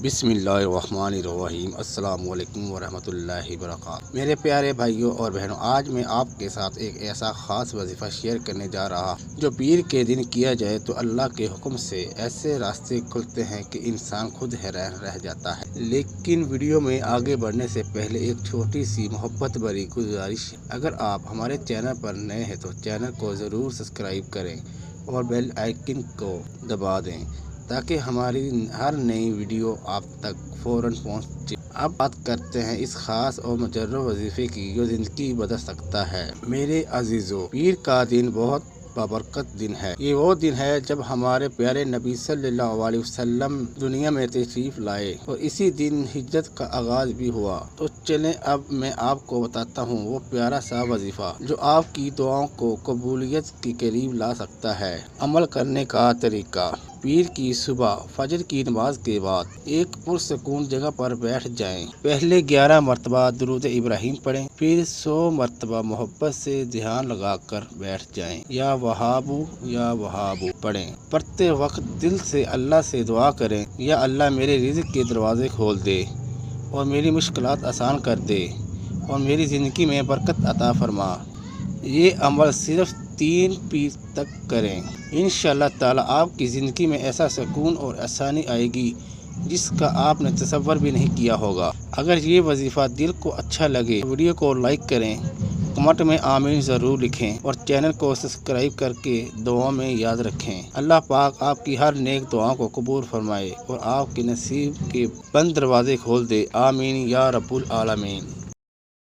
بسم اللہ الرحمن الرحیم۔ السلام علیکم ورحمۃ اللہ وبرکاتہ۔ میرے پیارے بھائیوں اور بہنوں، آج میں آپ کے ساتھ ایک ایسا خاص وظیفہ شیئر کرنے جا رہا ہوں جو پیر کے دن کیا جائے تو اللہ کے حکم سے ایسے راستے کھلتے ہیں کہ انسان خود حیران رہ جاتا ہے۔ لیکن ویڈیو میں آگے بڑھنے سے پہلے ایک چھوٹی سی محبت بھری گزارش، اگر آپ ہمارے چینل پر نئے ہیں تو چینل کو ضرور سبسکرائب کریں اور بیل آئیکن کو دبا دیں تاکہ ہماری ہر نئی ویڈیو آپ تک فوراً پہنچے۔ اب بات کرتے ہیں اس خاص اور مجرب وظیفے کی جو زندگی بدل سکتا ہے۔ میرے عزیزو، پیر کا دن بہت بابرکت دن ہے۔ یہ وہ دن ہے جب ہمارے پیارے نبی صلی اللہ علیہ وسلم دنیا میں تشریف لائے اور اسی دن ہجرت کا آغاز بھی ہوا۔ تو چلیں اب میں آپ کو بتاتا ہوں وہ پیارا سا وظیفہ جو آپ کی دعاؤں کو قبولیت کے قریب لا سکتا ہے۔ عمل کرنے کا طریقہ: پیر کی صبح فجر کی نماز کے بعد ایک پرسکون جگہ پر بیٹھ جائیں۔ پہلے 11 مرتبہ درود ابراہیم پڑھیں، پھر 100 مرتبہ محبت سے دھیان لگا کر بیٹھ جائیں۔ یا وہابو یا وہابو پڑھیں۔ پڑھتے وقت دل سے اللہ سے دعا کریں، یا اللہ میرے رزق کے دروازے کھول دے اور میری مشکلات آسان کر دے اور میری زندگی میں برکت عطا فرما۔ یہ عمل صرف 3 پیر تک کریں۔ انشاءاللہ تعالی آپ کی زندگی میں ایسا سکون اور آسانی آئے گی جس کا آپ نے تصور بھی نہیں کیا ہوگا۔ اگر یہ وظیفہ دل کو اچھا لگے ویڈیو کو لائک کریں، کمنٹ میں آمین ضرور لکھیں اور چینل کو سبسکرائب کر کے دعاؤں میں یاد رکھیں۔ اللہ پاک آپ کی ہر نیک دعاؤں کو قبول فرمائے اور آپ کے نصیب کے بند دروازے کھول دے۔ آمین یا رب العالمین۔